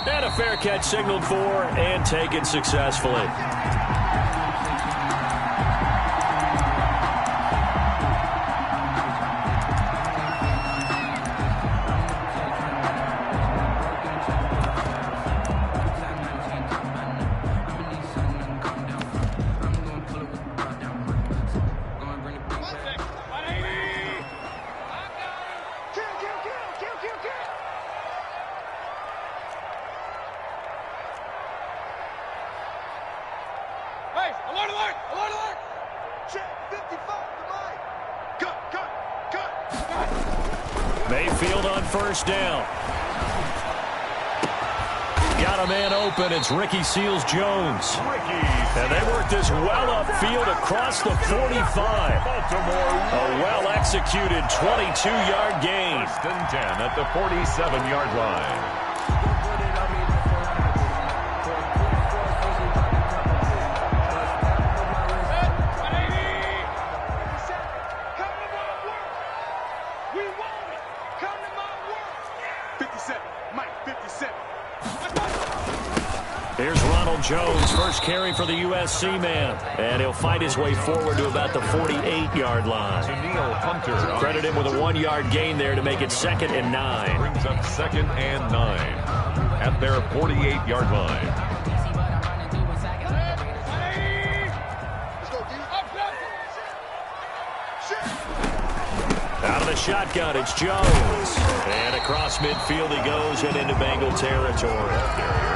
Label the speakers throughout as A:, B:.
A: And a fair catch signaled for and taken successfully. Mayfield on first down. Got a man open. It's Ricky Seals-Jones. And they work this well upfield across the 45. A well-executed 22-yard gain.
B: First and 10 at the 47-yard line.
A: Here's Ronald Jones, first carry for the USC man. And he'll fight his way forward to about the 48-yard line. Credit him with a 1-yard gain there to make it 2nd and 9.
B: Brings up 2nd and 9 at their 48-yard line.
A: Out of the shotgun, it's Jones. And across midfield he goes and into Bengal territory.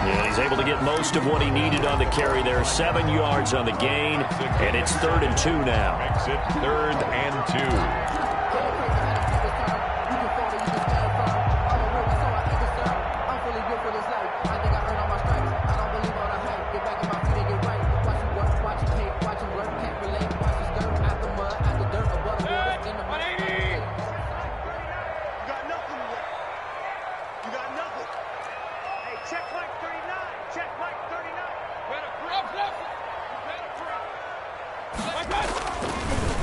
A: And he's able to get most of what he needed on the carry there. 7 yards on the gain, and it's 3rd and 2 now.
B: Makes it 3rd and 2.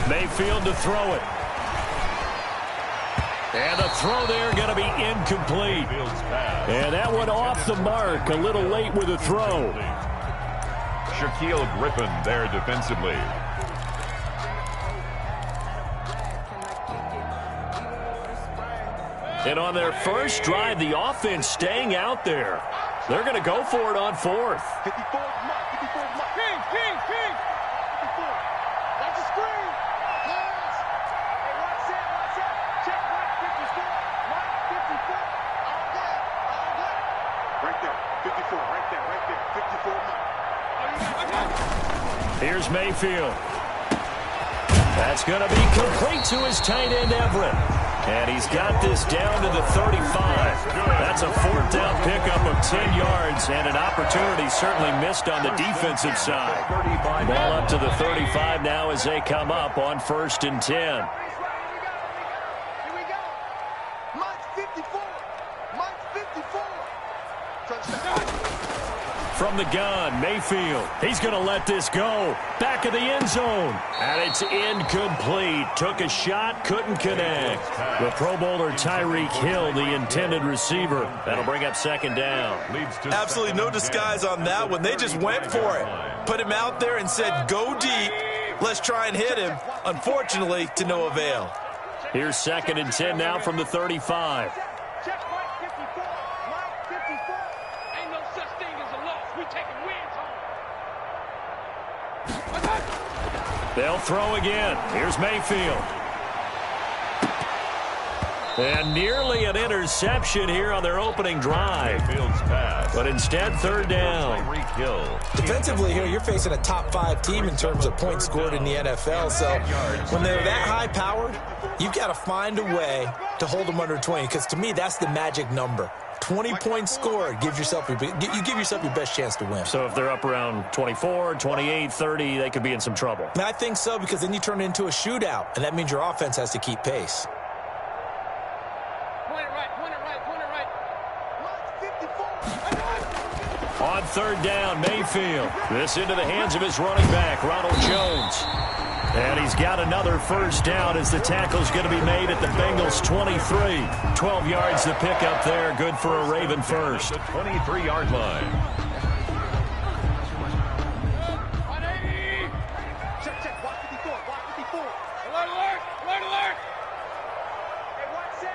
A: Mayfield to throw it. And the throw there going to be incomplete. And that one off the mark. A little late with the throw.
B: Shaquille Griffin there defensively.
A: And on their first drive, the offense staying out there. They're going to go for it on 4th.
C: 54. King. 54. That's a screen. Yes. Hey, watch that. Check right 54. Right 54. All good. Right there. 54. Right there. 54.
A: Here's Mayfield. That's going to be complete to his tight end, Everett. And he's got this down to the 35. That's a 4th down pickup of 10 yards and an opportunity certainly missed on the defensive side. Ball up to the 35 now as they come up on 1st and 10.
C: Here we go. Mike 54. Mike 54. Touchdown.
A: From the gun, Mayfield. He's going to let this go. Back of the end zone. And it's incomplete. Took a shot, couldn't connect. The Pro Bowler Tyreek Hill, the intended receiver. That'll bring up 2nd down.
D: Absolutely no disguise on that one. They just went for it. Put him out there and said, go deep. Let's try and hit him. Unfortunately, to no avail.
A: Here's 2nd and 10 now from the 35.
C: Check Mike 54. Mike 54. Ain't no such thing as a loss. We taking wins home.
A: They'll throw again. Here's Mayfield. And nearly an interception here on their opening drive. But instead, 3rd down.
D: Defensively here, you're facing a top 5 team in terms of points scored in the NFL. So when they're that high powered, you've got to find a way to hold them under 20. Because to me, that's the magic number. 20 points scored, you give yourself your best chance to win.
A: So if they're up around 24, 28, 30, they could be in some trouble.
D: And I think so, because then you turn it into a shootout, and that means your offense has to keep pace.
C: Point it right.
A: On 3rd down, Mayfield. This into the hands of his running back, Ronald Jones. And he's got another first down as the tackle's going to be made at the Bengals' 23. 12 yards to pick up there. Good for a Raven first.
B: The 23-yard line.
C: Check. Block 54. Block 54. Alert, alert. Alert, alert. Hey, one set.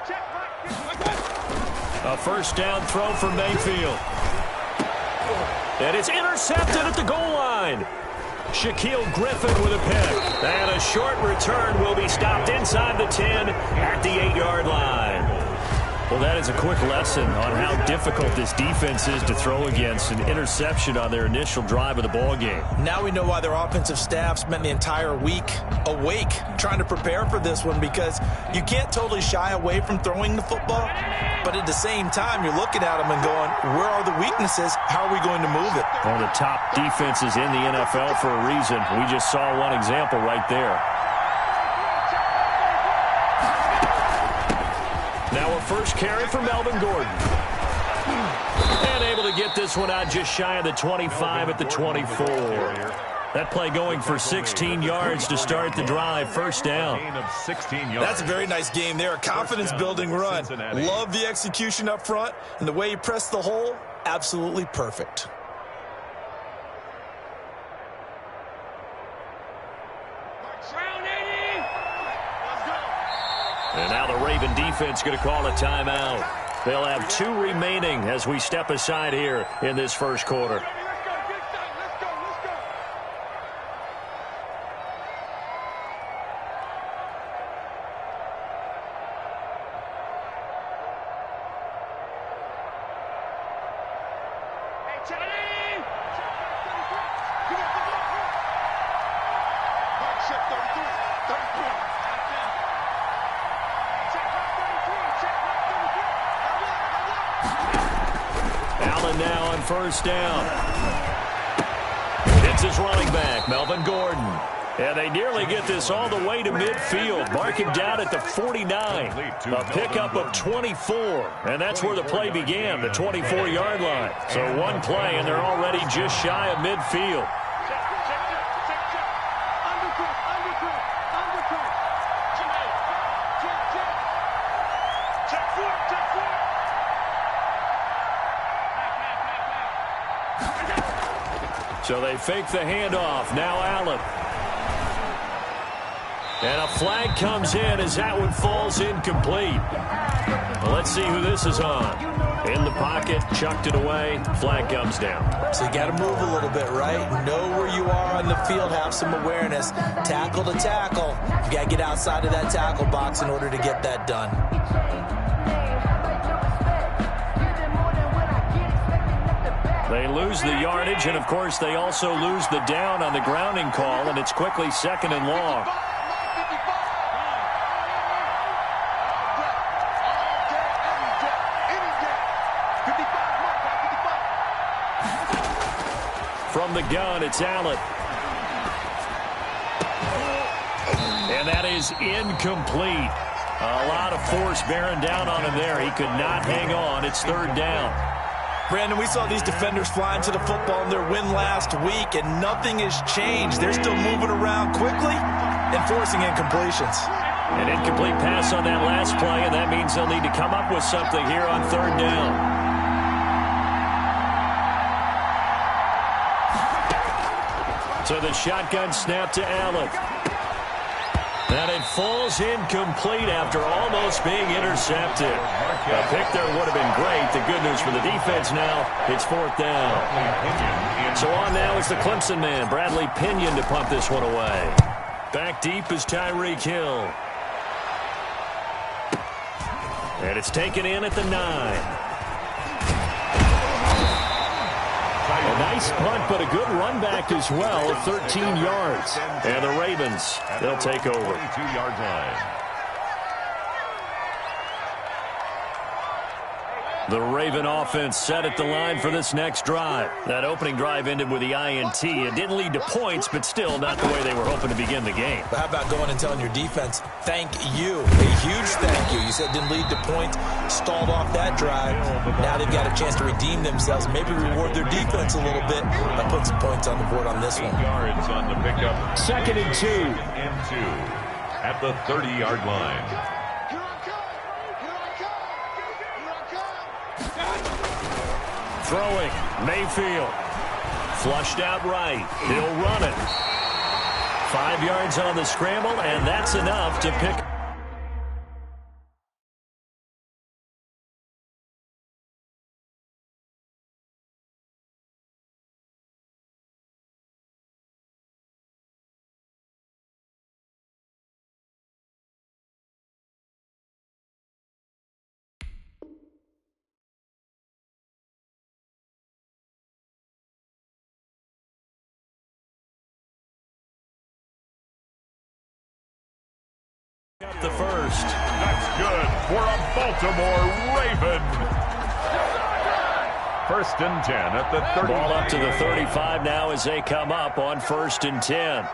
C: Check, block.
A: A first down throw for Mayfield. And it's intercepted at the goal line. Shaquille Griffin with a pick. And a short return will be stopped inside the 10 at the 8-yard line. Well, that is a quick lesson on how difficult this defense is to throw against. An interception on their initial drive of the ball game.
D: Now we know why their offensive staff spent the entire week awake trying to prepare for this one, because you can't totally shy away from throwing the football, but at the same time you're looking at them and going, where are the weaknesses? How are we going to move it?
A: One of the top defenses in the NFL for a reason. We just saw one example right there. Now a first carry for Melvin Gordon. And able to get this one out just shy of the 25 at the 24. That play going for 16 yards to start the drive. First down.
D: That's a very nice game there. A confidence-building run. Love the execution up front. And the way he pressed the hole, absolutely perfect.
A: And now the Raven defense going to call a timeout. They'll have 2 remaining as we step aside here in this first quarter. Now on first down. It's his running back, Melvin Gordon. And they nearly get this all the way to midfield. Mark him down at the 49. A pickup of 24. And that's where the play began, the 24-yard line. So one play, and they're already just shy of midfield. So they fake the handoff. Now Allen. And a flag comes in as that one falls incomplete. Well, let's see who this is on. In the pocket, chucked it away. Flag comes down.
D: So you got to move a little bit, right? Know where you are on the field. Have some awareness. Tackle to tackle. You got to get outside of that tackle box in order to get that done.
A: They lose the yardage, and, of course, they also lose the down on the grounding call, and it's quickly second and long. From the gun, it's Allen. And that is incomplete. A lot of force bearing down on him there. He could not hang on. It's third down.
D: Brandon, we saw these defenders flying to the football in their win last week, and nothing has changed. They're still moving around quickly and forcing incompletions.
A: An incomplete pass on that last play, and that means they'll need to come up with something here on third down. So the shotgun snap to Allen. And it falls incomplete after almost being intercepted. A pick there would have been great. The good news for the defense now, it's fourth down. So on now is the Clemson man, Bradley Pinion, to punt this one away. Back deep is Tyreek Hill. And it's taken in at the 9. A nice punt, but a good run back as well of 13 yards. And the Ravens, they'll take over.
B: 22-yard line.
A: The Raven offense set at the line for this next drive. That opening drive ended with the INT. It didn't lead to points, but still not the way they were hoping to begin the game.
D: But how about going and telling your defense, thank you, a huge thank you. You said it didn't lead to points, stalled off that drive. Now they've got a chance to redeem themselves, maybe reward their defense a little bit by putting some points on the board on this one.
B: 8 yards on the pickup.
A: 2nd and 2.
B: And 2 at the 30-yard line.
A: Throwing, Mayfield. Flushed out right. He'll run it. 5 yards on the scramble, and that's enough to pick. Up the first.
B: That's good for a Baltimore Raven. 1st and 10 at the 30.
A: Ball up to the 35 now as they come up on 1st and 10.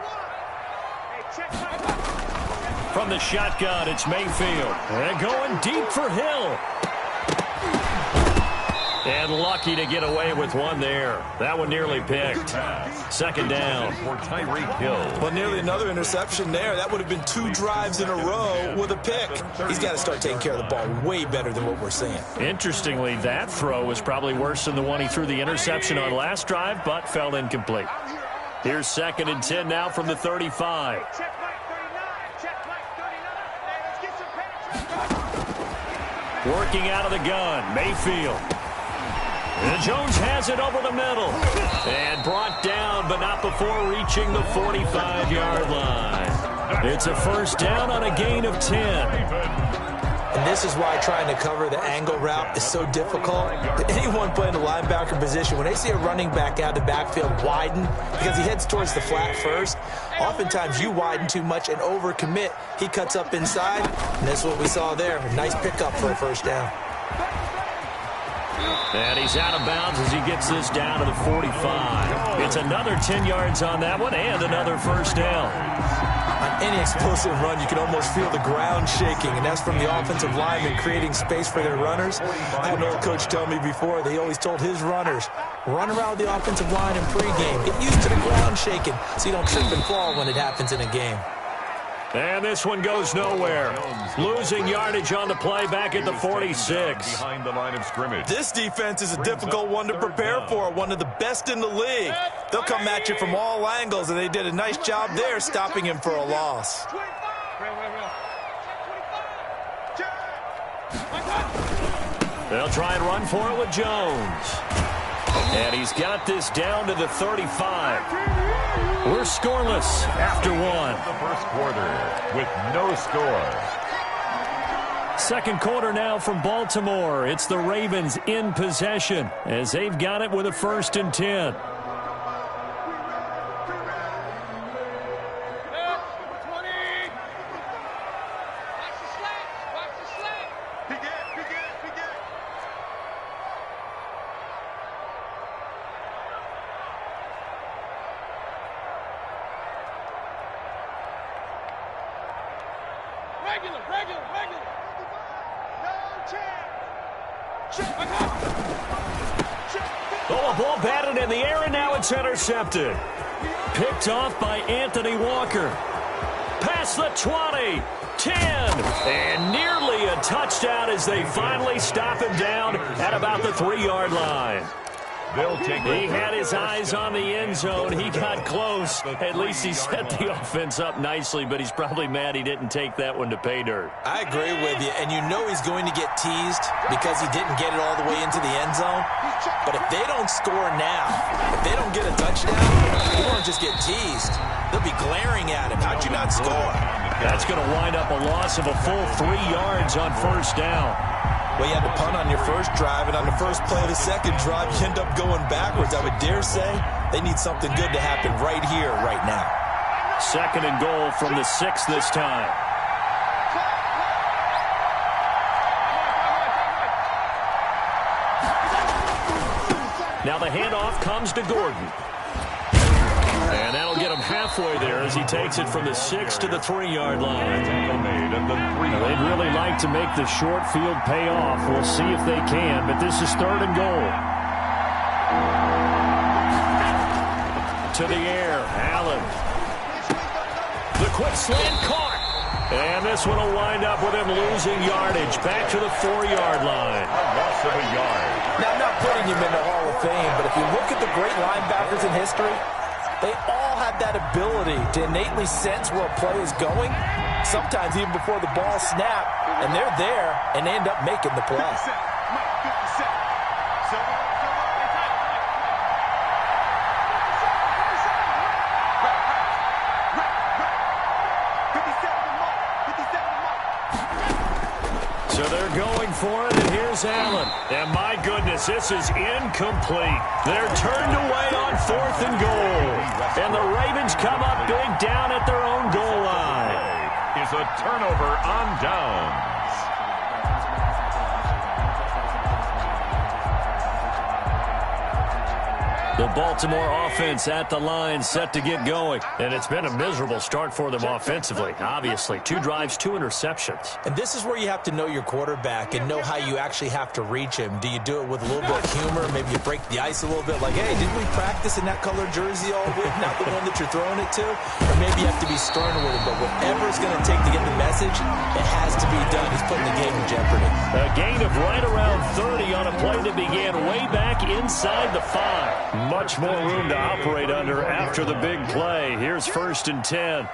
A: From the shotgun, it's Mayfield. And going deep for Hill. And lucky to get away with one there. That one nearly picked. 2nd down.
B: For Tyreek Hill.
D: Well, nearly another interception there. That would have been 2 drives in a row with a pick. He's got to start taking care of the ball way better than what we're seeing.
A: Interestingly, that throw was probably worse than the one he threw the interception on last drive, but fell incomplete. Here's 2nd and 10 now from the 35. Working out of the gun, Mayfield. And Jones has it over the middle. And brought down, but not before reaching the 45-yard line. It's a 1st down on a gain of 10.
D: And this is why trying to cover the angle route is so difficult. Anyone playing the linebacker position, when they see a running back out of the backfield widen, because he heads towards the flat first, oftentimes you widen too much and overcommit. He cuts up inside, and that's what we saw there. A nice pickup for a 1st down.
A: And he's out of bounds as he gets this down to the 45. It's another 10 yards on that one and another 1st down.
D: On any explosive run, you can almost feel the ground shaking, and that's from the offensive linemen creating space for their runners. I had an old coach tell me before, they always told his runners, run around the offensive line in pregame. Get used to the ground shaking so you don't trip and fall when it happens in a game.
A: And this one goes nowhere. Losing yardage on the play back at the 46.
B: Behind the line of scrimmage.
D: This defense is a difficult one to prepare for, one of the best in the league. They'll come at you from all angles, and they did a nice job there stopping him for a loss.
A: They'll try and run for it with Jones. And he's got this down to the 35. We're scoreless after one.
B: The 1st quarter with no score.
A: 2nd quarter now from Baltimore. It's the Ravens in possession as they've got it with a 1st and 10. Oh, a ball batted in the air, and now it's intercepted. Picked off by Anthony Walker. Past the 20, 10, and nearly a touchdown as they finally stop him down at about the 3-yard line. He had his eyes on the end zone. He got close. At least he set the offense up nicely, but he's probably mad he didn't take that one to pay dirt.
D: I agree with you, and you know he's going to get teased because he didn't get it all the way into the end zone. But if they don't score now, if they don't get a touchdown, he won't just get teased. They'll be glaring at him. How'd you not score?
A: That's going to wind up a loss of a full 3 yards on 1st down.
D: Well, you had to punt on your first drive, and on the first play of the second drive, you end up going backwards. I would dare say they need something good to happen right here, right now.
A: 2nd and goal from the 6 this time. Now the handoff comes to Gordon. And that'll get him halfway there as he takes it from the 6 to the 3-yard line. They'd really like to make the short field pay off. We'll see if they can, but this is 3rd and goal. To the air, Allen. The quick slant caught. And this one will wind up with him losing yardage. Back to the 4-yard line.
B: Loss of a yard.
D: Now, I'm not putting him in the Hall of Fame, but if you look at the great linebackers in history, they all have that ability to innately sense where a play is going, sometimes even before the ball snapped, and they're there, and they end up making the play.
A: So they're going for it, and here's Allen. And my goodness, this is incomplete. They're turned away on 4th and goal. And the Ravens come up big down at their own goal line.
B: Is a turnover on downs.
A: The Baltimore offense at the line, set to get going. And it's been a miserable start for them offensively, obviously. 2 drives, 2 interceptions.
D: And this is where you have to know your quarterback and know how you actually have to reach him. Do you do it with a little bit of humor? Maybe you break the ice a little bit, like, hey, didn't we practice in that colored jersey all week, not the one that you're throwing it to? Or maybe you have to be stern with him. But whatever it's going to take to get the message, it has to be done. He's putting the game in jeopardy.
A: A gain of right around 30 on a play that began way back inside the 5. Much more room to operate under after the big play. Here's 1st and 10.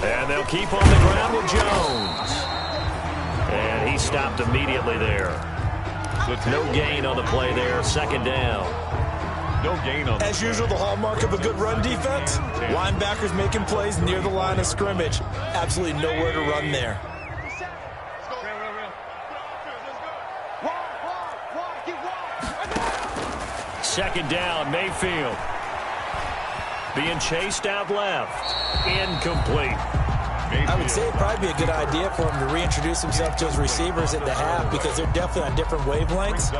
A: And they'll keep on the ground with Jones. And he stopped immediately there. No gain on the play there. 2nd down.
B: No gain on.
D: As usual, the hallmark of a good run defense. Linebackers making plays near the line of scrimmage. Absolutely nowhere to run there.
A: 2nd down, Mayfield. Being chased out left. Incomplete.
D: I would say it'd probably be a good idea for him to reintroduce himself to his receivers at the half because they're definitely on different wavelengths.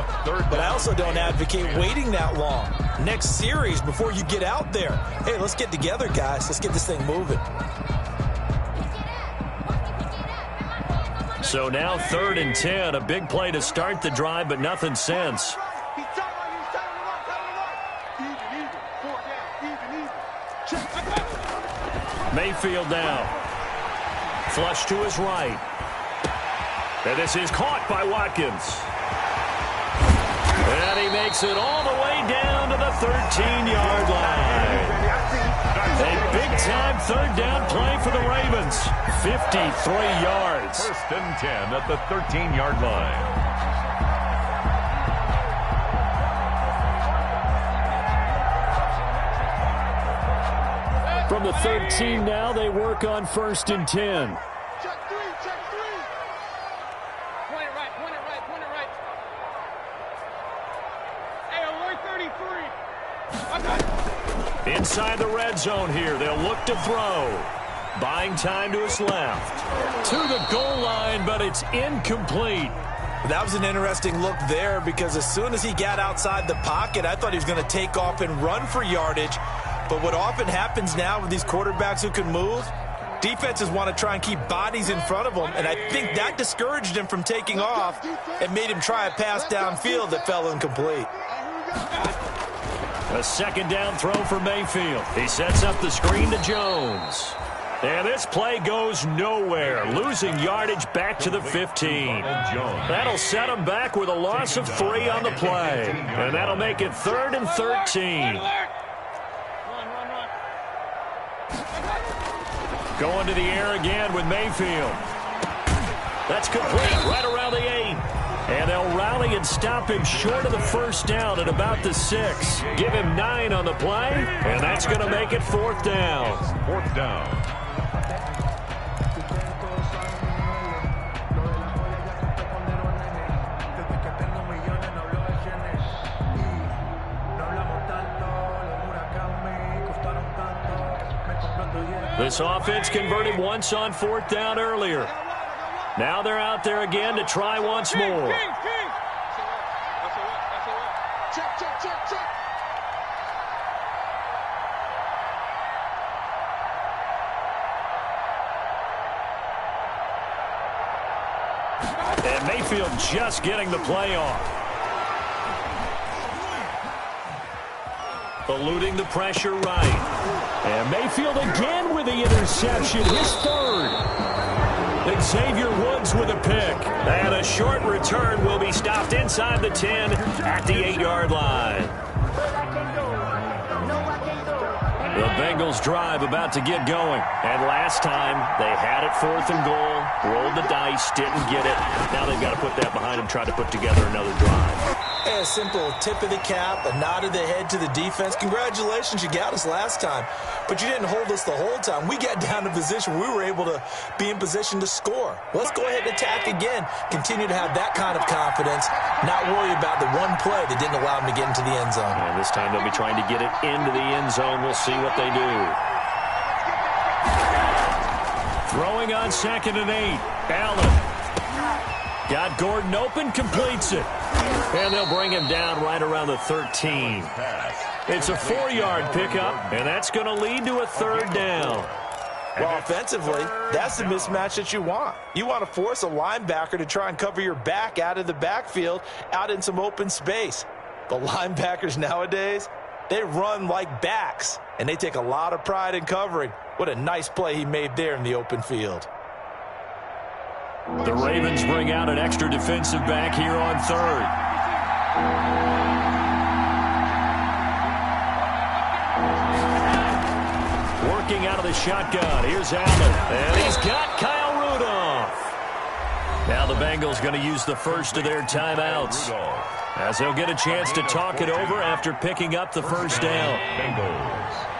D: But I also don't advocate waiting that long. Next series before you get out there. Hey, let's get together, guys. Let's get this thing moving.
A: So now 3rd and 10. A big play to start the drive, but nothing since. Mayfield now. Flush to his right. And this is caught by Watkins. And he makes it all the way down to the 13-yard line. A big-time 3rd down play for the Ravens. 53 yards.
B: 1st and 10 at the 13-yard line.
A: From the 13 now, they work on 1st and 10.
C: Check 3, check 3. Point it right, point it right, point it right. Hey, alert 33.
A: Inside the red zone here, they'll look to throw. Buying time to his left. To the goal line, but it's incomplete.
D: That was an interesting look there because as soon as he got outside the pocket, I thought he was going to take off and run for yardage. But what often happens now with these quarterbacks who can move, defenses want to try and keep bodies in front of them, and I think that discouraged him from taking off and made him try a pass downfield that fell incomplete.
A: A 2nd down throw for Mayfield. He sets up the screen to Jones. And this play goes nowhere, losing yardage back to the 15. That'll set him back with a loss of 3 on the play. And that'll make it 3rd and 13. Going to the air again with Mayfield. That's complete right around the 8. And they'll rally and stop him short of the 1st down at about the 6. Give him 9 on the play, and that's going to make it 4th down.
B: 4th down.
A: This offense converted once on 4th down earlier. Now they're out there again to try once more.
C: Check, check, check, check.
A: And Mayfield just getting the play off. Eluding the pressure right. And Mayfield again with the interception, his third. Xavier Woods with a pick. And a short return will be stopped inside the 10 at the 8-yard line. The Bengals drive about to get going. And last time, they had it 4th and goal, rolled the dice, didn't get it. Now they've got to put that behind them, try to put together another drive.
D: A simple tip of the cap, a nod of the head to the defense. Congratulations, you got us last time. But you didn't hold us the whole time. We got down to position. We were able to be in position to score. Let's go ahead and attack again. Continue to have that kind of confidence. Not worry about the one play that didn't allow them to get into the end zone.
A: And this time they'll be trying to get it into the end zone. We'll see what they do. Throwing on 2nd and 8. Allen. Got Gordon open, completes it. And they'll bring him down right around the 13. It's a 4-yard pickup, and that's going to lead to a 3rd down.
D: Well, offensively, that's the mismatch that you want. You want to force a linebacker to try and cover your back out of the backfield, out in some open space. The linebackers nowadays, they run like backs, and they take a lot of pride in covering. What a nice play he made there in the open field.
A: The Ravens bring out an extra defensive back here on 3rd. Working out of the shotgun. Here's Allen. And he's got Kyle Rudolph. Now the Bengals going to use the first of their timeouts, as they'll get a chance to talk it over after picking up the first down.
B: Bengals.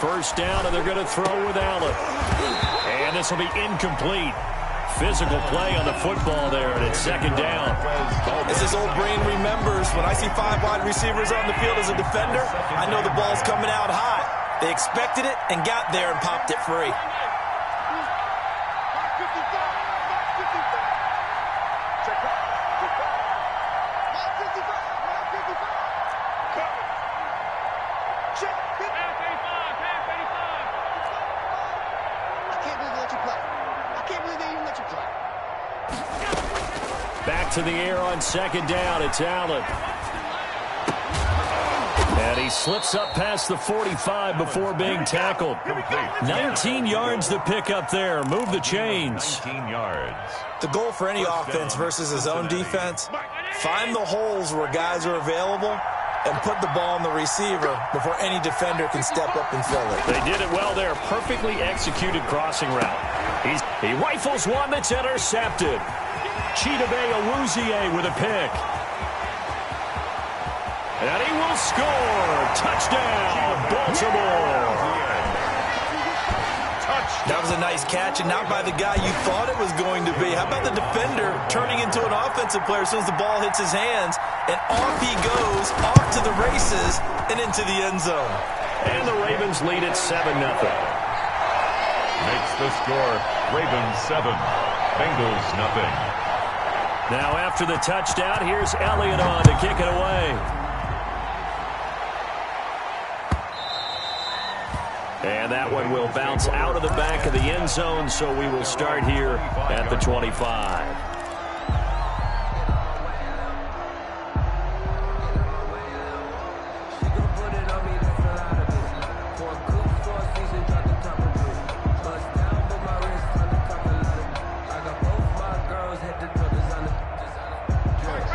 A: First down, and they're going to throw with Allen. And this will be incomplete. Physical play on the football there, and it's 2nd down.
D: As this old brain remembers, when I see 5 wide receivers on the field as a defender, I know the ball's coming out high. They expected it and got there and popped it free.
A: Back to the air on 2nd down. It's Allen. And he slips up past the 45 before being tackled. 19 yards to pick up there. Move the chains.
B: 19 yards.
D: The goal for any offense versus his own defense, find the holes where guys are available and put the ball on the receiver before any defender can step up and fill it.
A: They did it well there. Perfectly executed crossing route. He rifles one that's intercepted. Chidobe Awuzie with a pick. And he will score. Touchdown, Baltimore.
D: That was a nice catch, and not by the guy you thought it was going to be. How about the defender turning into an offensive player as soon as the ball hits his hands, and off he goes, off to the races, and into the end zone.
A: And the Ravens lead it 7-0.
B: Makes the score Ravens 7, Bengals nothing.
A: Now after the touchdown, here's Elliott on to kick it away. And that one will bounce out of the back of the end zone, so we will start here at the 25.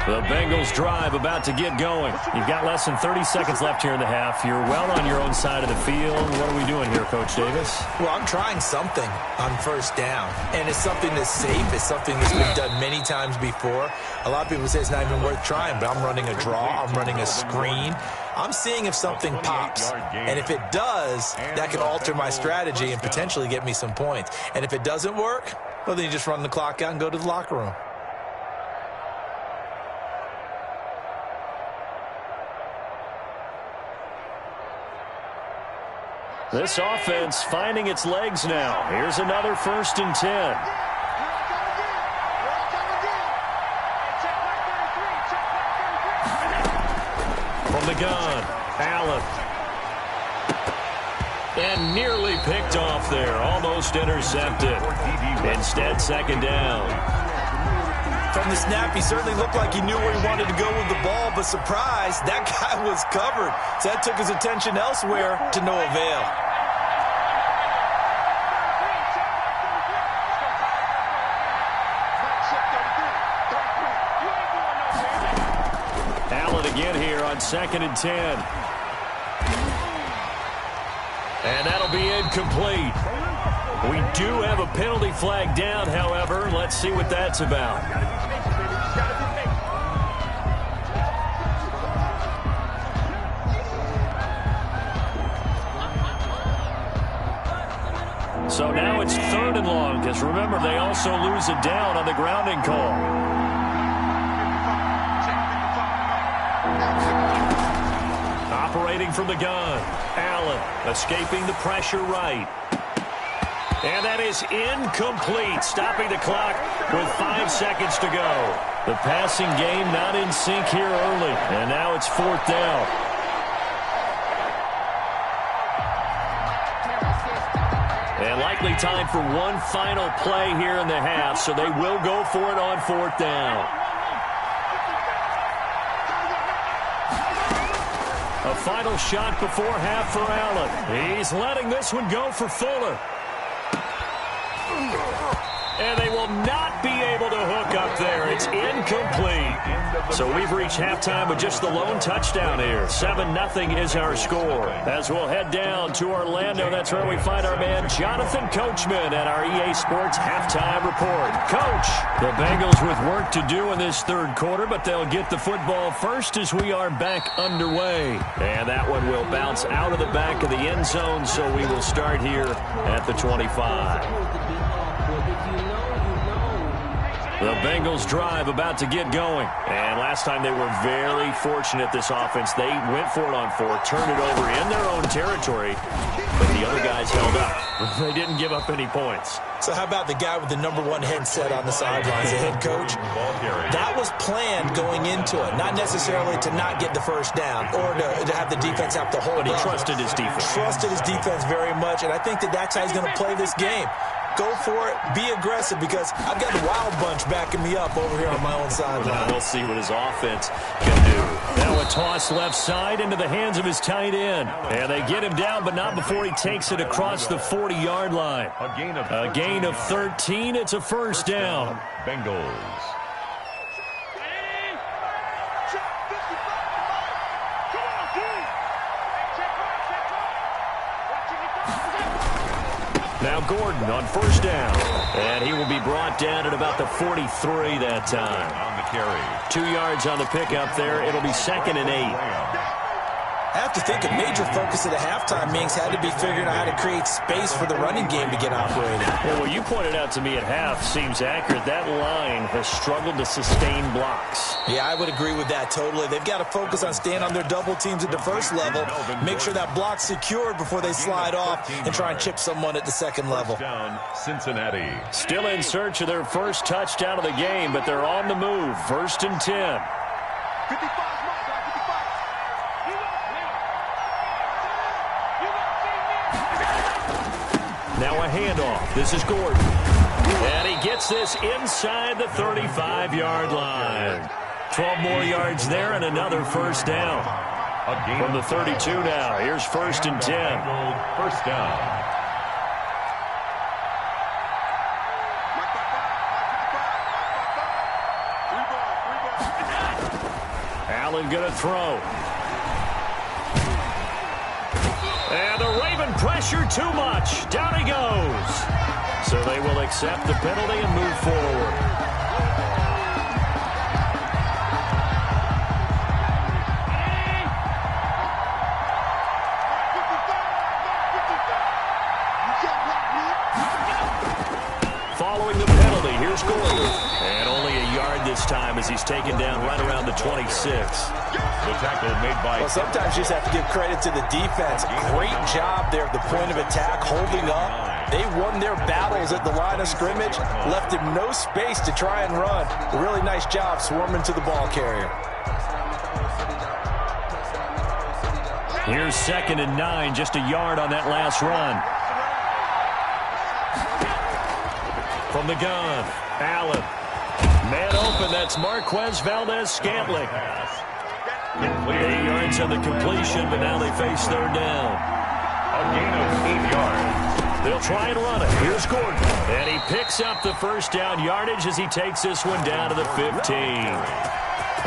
A: The Bengals drive about to get going. You've got less than 30 seconds left here in the half. You're well on your own side of the field. What are we doing here, Coach Davis?
D: Well, I'm trying something on 1st down, and it's something that's safe. It's something that's been done many times before. A lot of people say it's not even worth trying, but I'm running a draw. I'm running a screen. I'm seeing if something pops, and if it does, that can alter my strategy and potentially get me some points. And if it doesn't work, well, then you just run the clock out and go to the locker room.
A: This offense finding its legs now. Here's another 1st and 10. the gun. Allen. And nearly picked off there. Almost intercepted. Instead, second down.
D: From the snap, he certainly looked like he knew where he wanted to go with the ball, but surprise, that guy was covered. So that took his attention elsewhere to no avail.
A: Allen again here on 2nd and 10. And that'll be incomplete. We do have a penalty flag down, however. Let's see what that's about. So now it's 3rd and long, because remember, they also lose it down on the grounding call. Operating from the gun. Allen escaping the pressure right. And that is incomplete, stopping the clock with 5 seconds to go. The passing game not in sync here early, and now it's 4th down. And likely time for one final play here in the half, so they will go for it on 4th down. A final shot before half for Allen. He's letting this one go for Fuller. And they will not be able to hook up there. It's incomplete. So we've reached halftime with just the lone touchdown here. 7-0 is our score. As we'll head down to Orlando, that's where we find our man Jonathan Coachman at our EA Sports Halftime Report. Coach, the Bengals with work to do in this 3rd quarter, but they'll get the football first as we are back underway. And that one will bounce out of the back of the end zone, so we will start here at the 25. The Bengals drive about to get going. And last time they were very fortunate, this offense. They went for it on 4, turned it over in their own territory, but the other guys held up. They didn't give up any points.
D: So how about the guy with the #1 headset on the sidelines, the head coach? That was planned going into it, not necessarily to not get the first down or to have the defense have to hold
A: But he
D: up.
A: trusted his defense.
D: Trusted his defense very much, and I think that's how he's going to play this game. Go for it. Be aggressive, because I've got the Wild Bunch backing me up over here on my own sideline.
A: We'll see what his offense can do. Now a toss left side into the hands of his tight end. And they get him down, but not before he takes it across the 40-yard line. A gain of 13. It's a first down.
B: Bengals.
A: Now Gordon on first down. And he will be brought down at about the 43 that time.
B: On the carry.
A: 2 yards on the pickup there. It'll be 2nd and 8.
D: I have to think a major focus of the halftime meetings had to be figuring out how to create space for the running game to get operated.
A: Well, what you pointed out to me at half seems accurate. That line has struggled to sustain blocks.
D: Yeah, I would agree with that totally. They've got to focus on staying on their double teams at the first level, make sure that block's secured before they slide off and try and chip someone at the second level.
B: Touchdown, Cincinnati.
A: Still in search of their first touchdown of the game, but they're on the move. 1st and 10.
C: 55.
A: Now a handoff. This is Gordon. And he gets this inside the 35-yard line. 12 more yards there and another first down. From the 32 now. Here's 1st and 10.
B: First down.
A: Allen going to throw. And the Raven pressure too much. Down he goes. So they will accept the penalty and move forward. Following the penalty, here's Gordon. And only a yard this time as he's taken down right around the 26.
B: The tackle made by...
D: Well, sometimes you just have to give credit to the defense. Great job there at the point of attack, holding up. They won their battles at the line of scrimmage, left him no space to try and run. A really nice job swarming to the ball carrier.
A: Here's 2nd and 9, just a yard on that last run. From the gun, Allen. Man open, that's Marquez Valdez-Scantling. 8 yards on the completion, but now they face 3rd down.
B: A gain of 8 yards.
A: They'll try and run it. Here's Gordon. And he picks up the first down yardage as he takes this one down to the 15.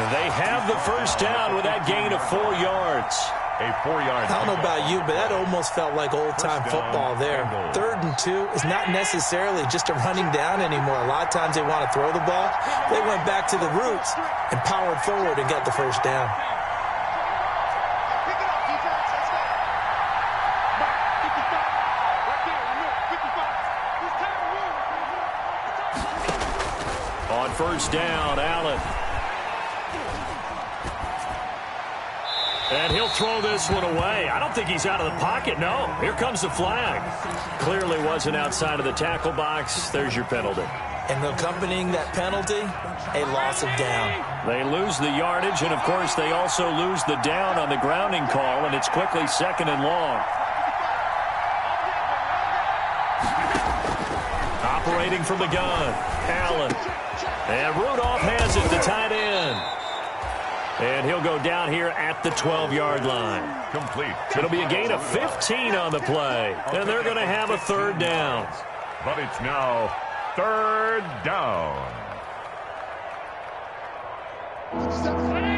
A: They have the first down with that gain of 4 yards.
B: A 4-yard.
D: I don't know about you, but that almost felt like old-time football there. 3rd and 2 is not necessarily just a running down anymore. A lot of times they want to throw the ball. They went back to the roots and powered forward and got the first down.
C: Pick it up, defense. Let's go. Mark, 55. Right there, you know, 55. It's time to move.
A: On first down, Allen. And he'll throw this one away. I don't think he's out of the pocket, no. Here comes the flag. Clearly wasn't outside of the tackle box. There's your penalty.
D: And accompanying that penalty, a loss of down.
A: They lose the yardage, and, of course, they also lose the down on the grounding call, and it's quickly 2nd and long. Operating from the gun, Allen. And Rudolph has it, the tight end. And he'll go down here at the 12-yard line.
B: Complete.
A: It'll be a gain of 15 on the play. And they're going to have a 3rd down.
B: But it's now 3rd down.
C: 57.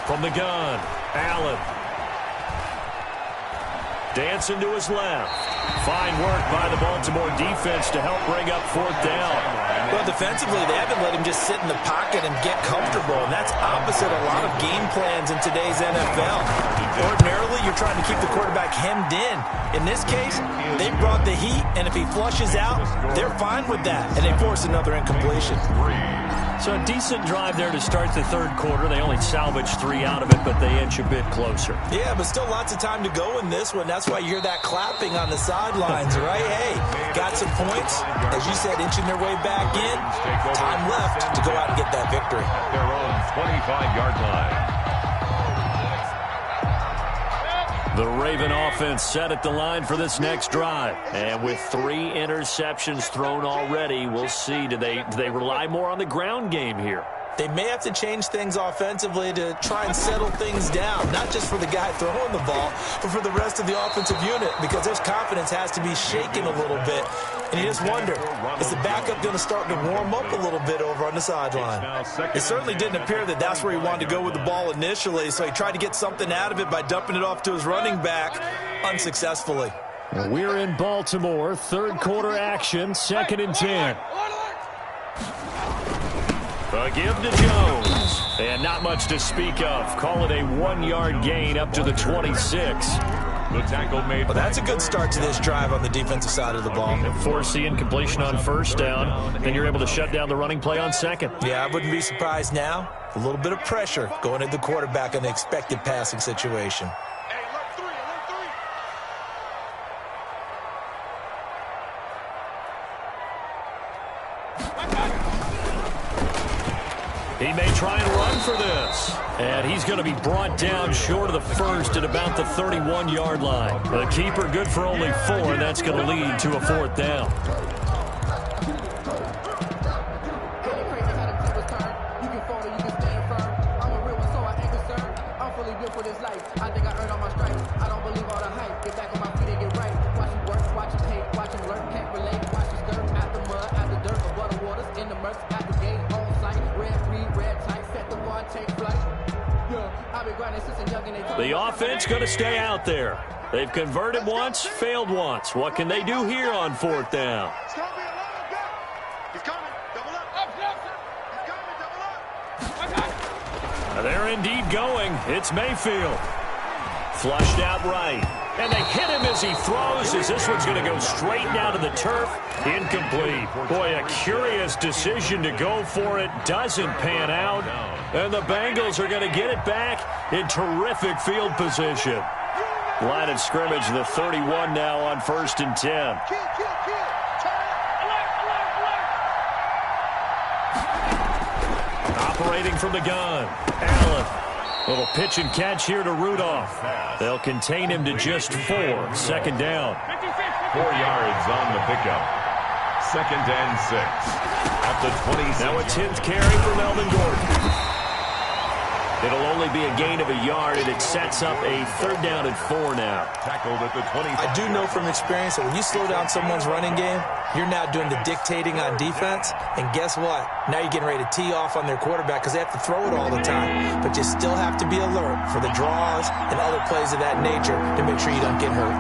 A: From the gun, Allen. Dancing to his left. Fine work by the Baltimore defense to help bring up 4th down.
D: Well, defensively, they haven't let him just sit in the pocket and get comfortable, and that's opposite a lot of game plans in today's NFL. Ordinarily, you're trying to keep the quarterback hemmed in. In this case, they brought the heat, and if he flushes out, they're fine with that, and they force another incompletion.
A: So a decent drive there to start the 3rd quarter. They only salvaged 3 out of it, but they inch a bit closer.
D: Yeah, but still lots of time to go in this one. That's why you hear that clapping on the sidelines, right? Hey, got some points. As you said, inching their way back in. Time left to go out and get that victory.
B: At their own 25-yard line.
A: The Raven offense set at the line for this next drive. And with 3 interceptions thrown already, we'll see. Do they rely more on the ground game here?
D: They may have to change things offensively to try and settle things down, not just for the guy throwing the ball, but for the rest of the offensive unit, because their confidence has to be shaken a little bit. And you just wonder, is the backup going to start to warm up a little bit over on the sideline? It certainly didn't appear that that's where he wanted to go with the ball initially, so he tried to get something out of it by dumping it off to his running back unsuccessfully.
A: We're in Baltimore, 3rd quarter action, 2nd and 10. A give to Jones. And not much to speak of. Call it a 1-yard gain up to the 26.
B: The tackle made.
D: Well, that's a good start to this drive on the defensive side of the ball.
A: Force the incompletion on 1st down. Then you're able to shut down the running play on 2nd.
D: Yeah, I wouldn't be surprised now. A little bit of pressure going at the quarterback in the expected passing situation.
C: Hey, alert 3, alert 3.
A: He may try and run for this. And he's going to be brought down short of the 1st at about the 31-yard line. The keeper good for only 4, and that's going to lead to a 4th down. The offense going to stay out there. They've converted once, failed once. What can they do here on 4th down?
C: It's going to be a lot of good. He's coming. Double up. He's coming. Double up.
A: They're indeed going. It's Mayfield. Flushed out right. And they hit him as he throws, as this one's going to go straight down to the turf. Incomplete. Boy, a curious decision to go for it. Doesn't pan out. And the Bengals are going to get it back in terrific field position. Line of scrimmage, the 31 now on 1st and 10. Operating from the gun, Allen. Little pitch and catch here to Rudolph. They'll contain him to just 4. 2nd down.
B: 4 yards on the pickup. 2nd and 6. At the 26.
A: Now a 10th carry for Melvin Gordon. It'll only be a gain of a yard, and it sets up a 3rd down and 4 now.
B: Tackled at the 20.
D: I do know from experience that when you slow down someone's running game, you're now doing the dictating on defense. And guess what? Now you're getting ready to tee off on their quarterback because they have to throw it all the time. But you still have to be alert for the draws and other plays of that nature to make sure you don't get hurt.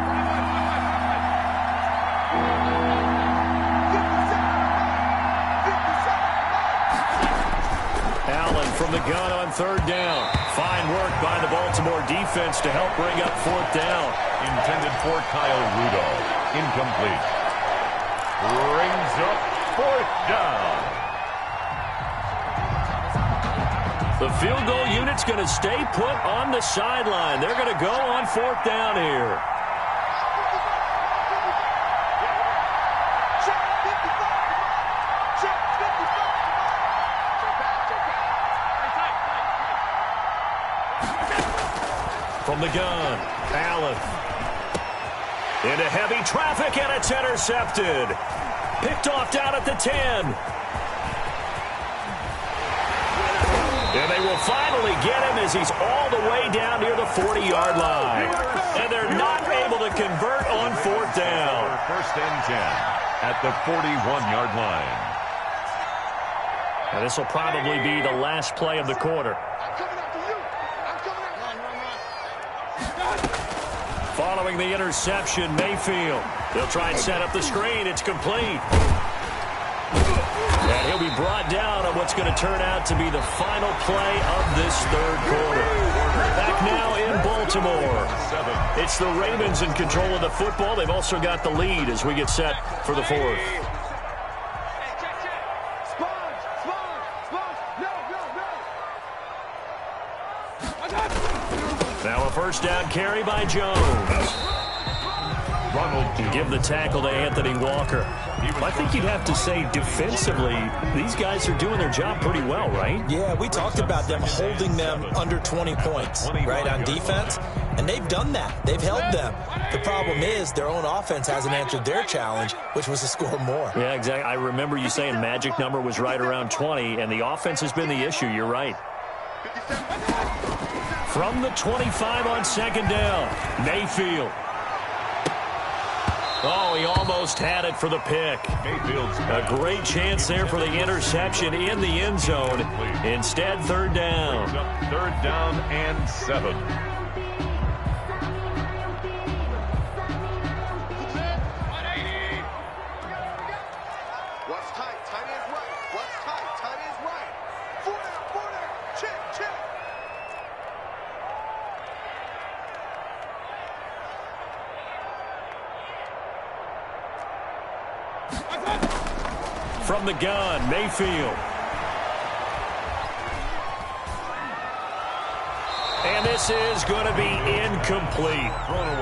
A: From the gun on 3rd down. Fine work by the Baltimore defense to help bring up 4th down.
B: Intended for Kyle Rudolph. Incomplete. Brings up 4th down.
A: The field goal unit's going to stay put on the sideline. They're going to go on 4th down here. From the gun, Allen. Into heavy traffic, and it's intercepted. Picked off down at the 10. And they will finally get him as he's all the way down near the 40-yard line. And they're not able to convert on 4th down.
B: 1st and 10 at the 41-yard line.
A: Now this will probably be the last play of the quarter. Following the interception, Mayfield. They'll try and set up the screen. It's complete. And he'll be brought down on what's going to turn out to be the final play of this 3rd quarter. Back now in Baltimore. It's the Ravens in control of the football. They've also got the lead as we get set for the 4th. Now a 1st down carry by Jones. Ronald can give the tackle to Anthony Walker. I think you'd have to say defensively, these guys are doing their job pretty well, right?
D: Yeah, we talked about them holding them under 20 points, right, on defense. And they've done that. They've held them. The problem is their own offense hasn't answered their challenge, which was to score more.
A: Yeah, exactly. I remember you saying magic number was right around 20, and the offense has been the issue. You're right. From the 25 on 2nd down, Mayfield. Oh, he almost had it for the pick. A great chance there for the interception in the end zone. Instead, 3rd down.
B: 3rd down and 7.
C: What's tight? Tight is right. What's tight? Tight is right. 4 down. Check, check.
A: From the gun, Mayfield. And this is going to be incomplete.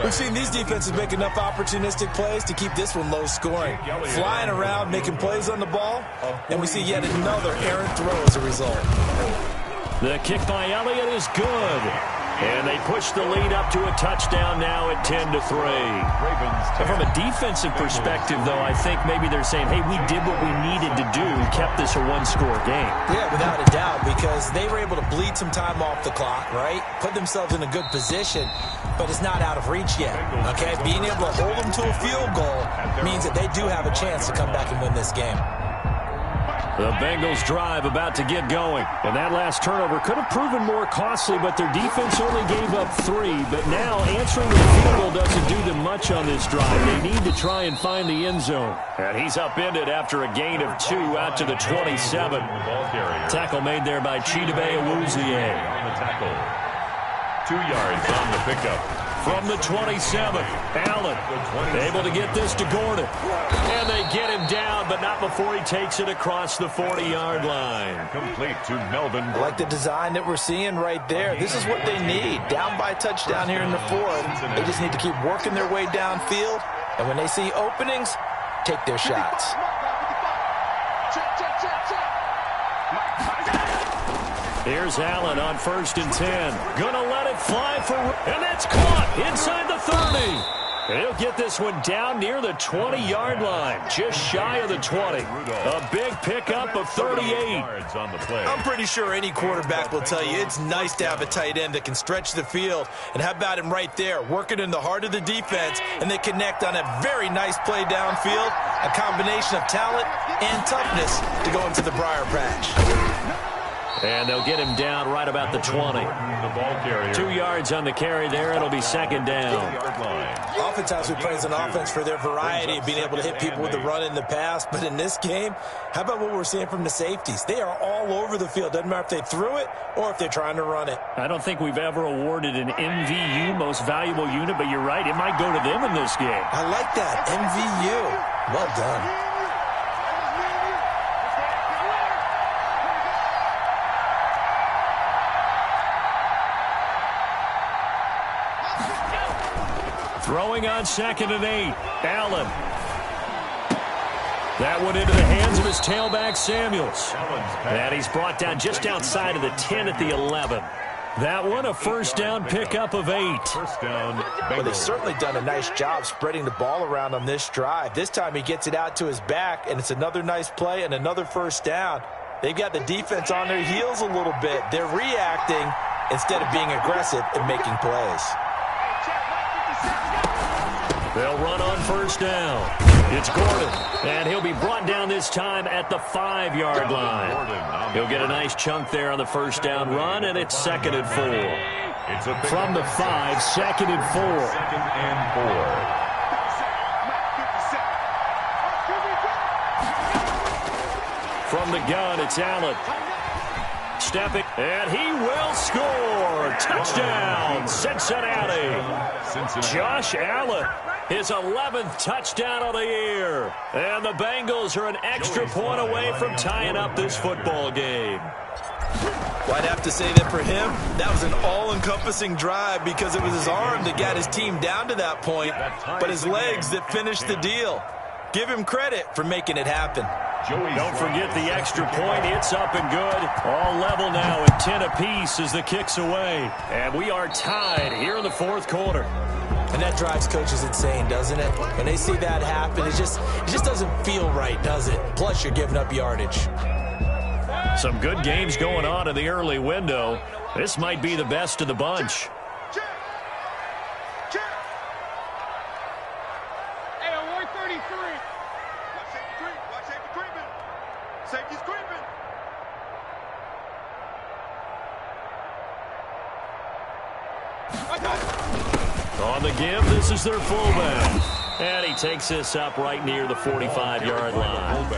D: We've seen these defenses make enough opportunistic plays to keep this one low scoring. Flying around, making plays on the ball, and we see yet another errant throw as a result.
A: The kick by Elliott is good. And they push the lead up to a touchdown now at 10-3. And from a defensive perspective, though, I think maybe they're saying, hey, we did what we needed to do, kept this a one-score game.
D: Yeah, without a doubt, because they were able to bleed some time off the clock, right? Put themselves in a good position, but it's not out of reach yet, okay? Being able to hold them to a field goal means that they do have a chance to come back and win this game.
A: The Bengals drive about to get going. And that last turnover could have proven more costly, but their defense only gave up 3. But now answering the field goal doesn't do them much on this drive. They need to try and find the end zone. And he's upended after a gain of 2 out to the 27. Tackle made there by Chidobe Awuzie.
B: 2 yards on the pickup.
A: From the 27, Allen able to get this to Gordon. And they get him down, but not before he takes it across the 40-yard line.
B: Complete to Melvin.
D: I like the design that we're seeing right there. This is what they need. Down by a touchdown here in the fourth. They just need to keep working their way downfield. And when they see openings, take their shots.
A: Here's Allen on 1st and 10. Gonna let it fly for... And that's caught inside the 30. He'll get this one down near the 20-yard line, just shy of the 20. A big pickup of 38.
D: I'm pretty sure any quarterback will tell you it's nice to have a tight end that can stretch the field. And how about him right there, working in the heart of the defense, and they connect on a very nice play downfield, a combination of talent and toughness to go into the briar patch.
A: And they'll get him down right about the 20.
B: The ball carrier.
A: 2 yards on the carry there. It'll be 2nd down.
D: Oftentimes we praise an offense for their variety of being able to hit people with the run in the pass. But in this game, how about what we're seeing from the safeties? They are all over the field. Doesn't matter if they threw it or if they're trying to run it.
A: I don't think we've ever awarded an MVU, most valuable unit, but you're right. It might go to them in this game.
D: I like that. MVU. Well done.
A: Throwing on 2nd and 8. Allen. That one into the hands of his tailback, Samuels. And he's brought down just outside of the 10 at the 11. That one, a 1st down pickup of 8.
B: First down.
D: Well, they've certainly done a nice job spreading the ball around on this drive. This time he gets it out to his back, and it's another nice play and another 1st down. They've got the defense on their heels a little bit. They're reacting instead of being aggressive and making plays.
A: They'll run on 1st down. It's Gordon, and he'll be brought down this time at the 5-yard line. He'll get a nice chunk there on the 1st down run, and it's 2nd and 4. From the 5, 2nd and 4.
B: 2nd and 4.
A: From the gun, it's Allen. Stepping, and he will score. Touchdown, Cincinnati. Josh Allen, his 11th touchdown of the year. And the Bengals are an extra point away from tying up this football game.
D: Well, I'd have to say that for him, that was an all-encompassing drive because it was his arm that got his team down to that point, but his legs that finished the deal. Give him credit for making it happen.
A: Don't forget the extra point. It's up and good. All level now at 10 apiece as the kick's away. And we are tied here in the 4th quarter.
D: And that drives coaches insane, doesn't it? When they see that happen, it just doesn't feel right, does it? Plus, you're giving up yardage.
A: Some good games going on in the early window. This might be the best of the bunch.
C: Safety's creeping.
A: On the give, this is their fullback. And he takes this up right near the 45-yard line.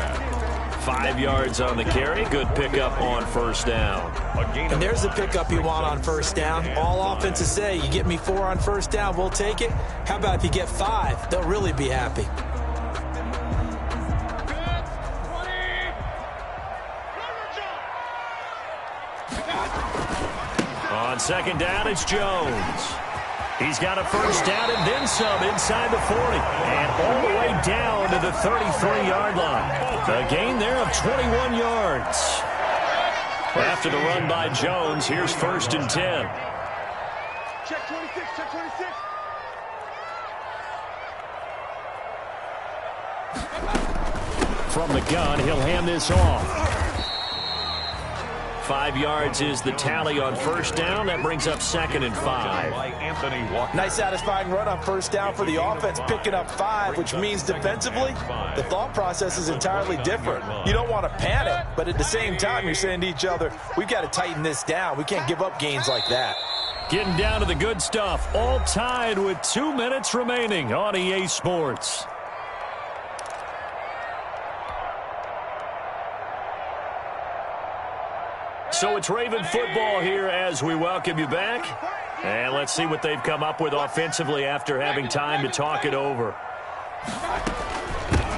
A: 5 yards on the carry. Good pickup on 1st down.
D: And there's the pickup you want on 1st down. All offenses say, you get me 4 on 1st down, we'll take it. How about if you get 5? They'll really be happy.
A: On 2nd down, it's Jones. He's got a 1st down and then some inside the 40. And all the way down to the 33-yard line. A gain there of 21 yards. After the run by Jones, here's 1st and 10.
C: Check 26, check 26.
A: From the gun, he'll hand this off. 5 yards is the tally on 1st down. That brings up 2nd and 5.
D: Nice satisfying run on 1st down for the offense, picking up 5, which means defensively, the thought process is entirely different. You don't want to panic, but at the same time, you're saying to each other, we've got to tighten this down. We can't give up gains like that.
A: Getting down to the good stuff. All tied with 2 minutes remaining on EA Sports. So it's Raven football here as we welcome you back. And let's see what they've come up with offensively after having time to talk it over.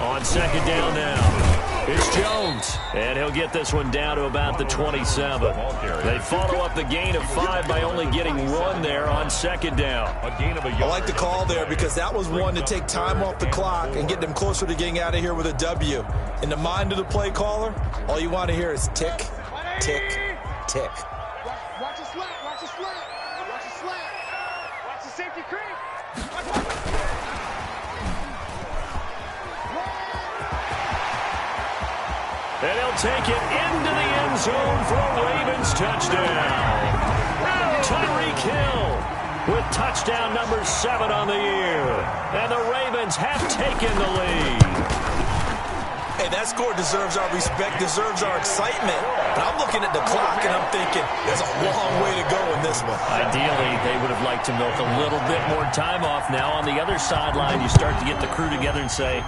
A: On second down now, it's Jones. And he'll get this one down to about the 27. They follow up the gain of 5 by only getting 1 there on second down.
D: I like the call there because that was one to take time off the clock and get them closer to getting out of here with a W. In the mind of the play caller, all you want to hear is tick, tick, tick.
C: Watch the slant. Watch the slant. Watch the slant. Watch the safety creep.
A: And he'll take it into the end zone for a Ravens touchdown. Tyreek Hill with touchdown number 7 on the year. And the Ravens have taken the lead.
D: Hey, that score deserves our respect, deserves our excitement. But I'm looking at the clock and I'm thinking there's a long way to go in this one.
A: Ideally, they would have liked to milk a little bit more time off. Now on the other sideline, you start to get the crew together and say,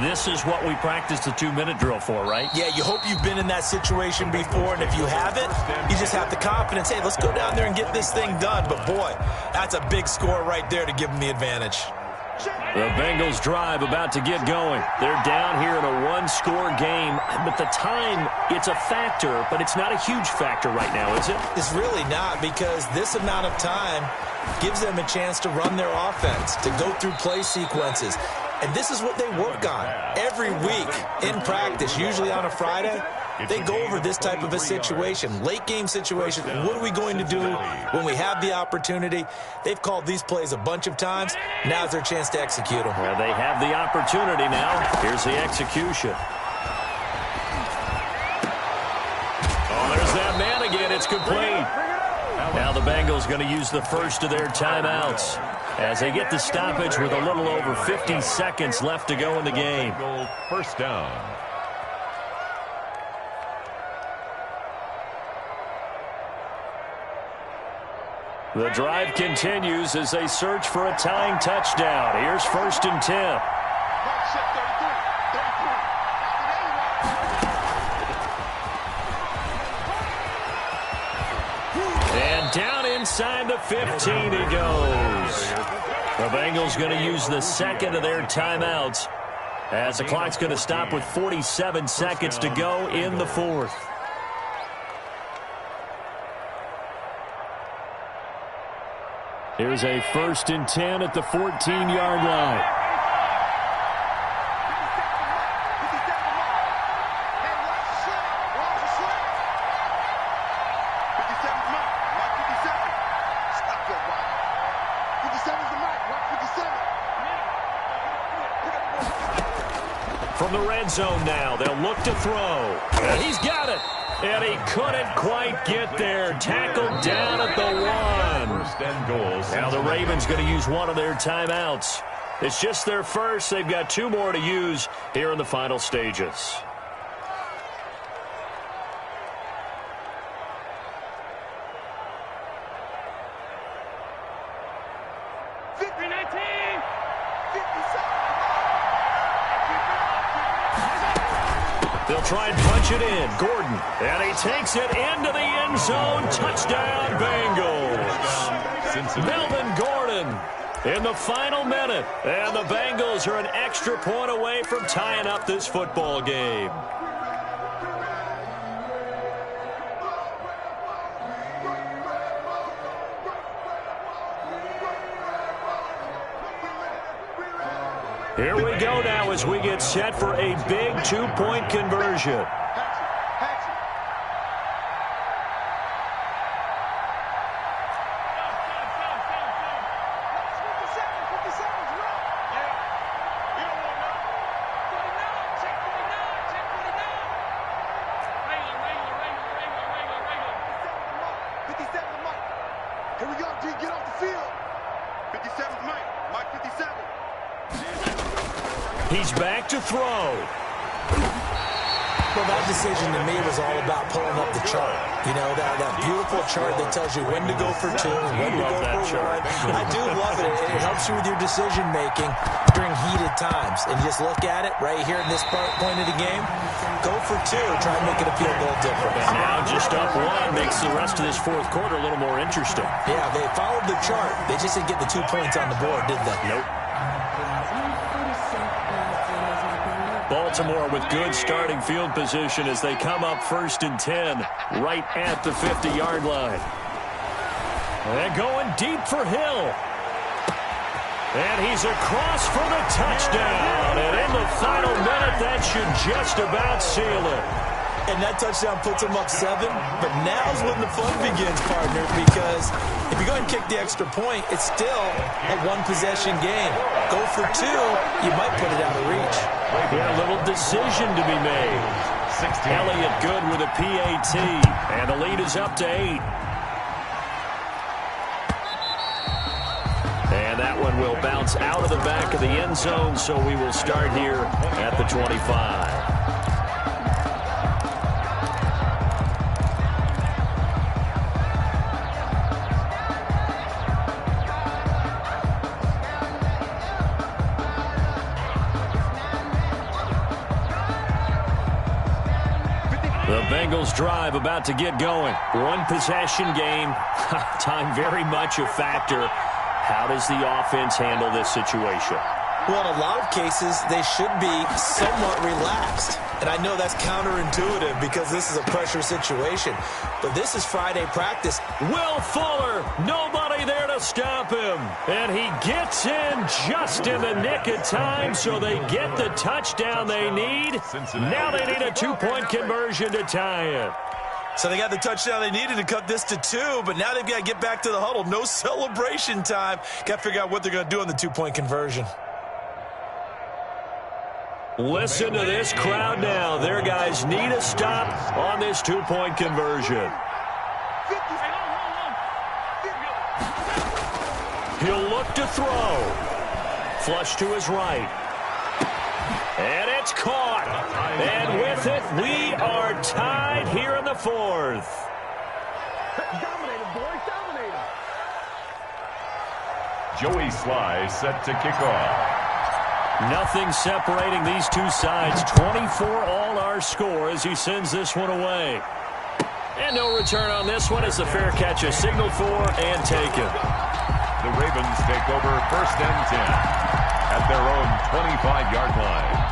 A: this is what we practiced the 2-minute drill for, right?
D: Yeah, you hope you've been in that situation before, and if you haven't, you just have the confidence, hey, let's go down there and get this thing done. But, boy, that's a big score right there to give them the advantage.
A: The Bengals drive about to get going. They're down here in a 1-score game, but the time, it's a factor, but it's not a huge factor right now, is it?
D: It's really not, because this amount of time gives them a chance to run their offense, to go through play sequences. And this is what they work on every week in practice, usually on a Friday. They go over this type of a situation, late game situation. What are we going to do when we have the opportunity? They've called these plays a bunch of times. Now's their chance to execute them.
A: Well, they have the opportunity now. Here's the execution. Oh, there's that man again. It's complete. Now the Bengals going to use the first of their timeouts as they get the stoppage with a little over 50 seconds left to go in the game.
B: First down.
A: The drive continues as they search for a tying touchdown. Here's 1st and 10. And down inside the 15 he goes. The Bengals going to use the second of their timeouts as the clock's going to stop with 47 seconds to go in the 4th. Here's a 1st and 10 at the 14-yard line. From the red zone now, they'll look to throw. And he's got it. And he couldn't quite get there. Tackled down at the 1.
B: First and goal.
A: Now the Ravens going to use one of their timeouts. It's just their first. They've got 2 more to use here in the final stages. They'll try and punch it in. Gordon. And he takes it into the end zone. Touchdown, Bengals. Melvin Gordon in the final minute. And the Bengals are an extra point away from tying up this football game. Here we go now as we get set for a big 2-point conversion.
C: Here we go, G, get off the field. 57's Mike. Mike 57.
A: He's back to throw.
D: Well, that decision to me was all about pulling up the chart. You know, that beautiful chart that tells you when to go for two, when to go for one. I do love it. It helps you with your decision-making during heated times. And just look at it right here in this point of the game. Go for two. Try and make it a field goal difference.
A: And now just up one makes the rest of this fourth quarter a little more interesting.
D: Yeah, they followed the chart. They just didn't get the 2 points on the board, did they?
A: Nope. Baltimore with good starting field position as they come up 1st and 10 right at the 50-yard line. And going deep for Hill. And he's across for the touchdown. And in the final minute, that should just about seal it.
D: And that touchdown puts them up 7. But now's when the fun begins, partner, because if you go ahead and kick the extra point, it's still a one-possession game. Go for two, you might put it out of reach.
A: Yeah, a little decision to be made. Elliott good with a PAT. And the lead is up to 8. And that one will bounce out of the back of the end zone, so we will start here at the 25. The Bengals drive about to get going. One possession game. Time very much a factor. How does the offense handle this situation?
D: Well, in a lot of cases, they should be somewhat relaxed. And I know that's counterintuitive because this is a pressure situation. But this is Friday practice.
A: Will Fuller, nobody there to stop him. And he gets in just in the nick of time, so they get the touchdown they need. Now they need a 2-point conversion to tie it.
D: So they got the touchdown they needed to cut this to 2, but now they've got to get back to the huddle. No celebration time. Got to figure out what they're going to do on the 2-point conversion.
A: Listen to this crowd now. Their guys need a stop on this 2-point conversion. He'll look to throw. Flush to his right. And it's caught. And with it, we are tied here in the 4th.
C: Dominated, boys, dominated.
B: Joey Sly set to kick off.
A: Nothing separating these two sides. 24 all our score as he sends this one away. And no return on this one as the fair catch is signaled for and taken.
B: The Ravens take over 1st and 10 at their own 25-yard line.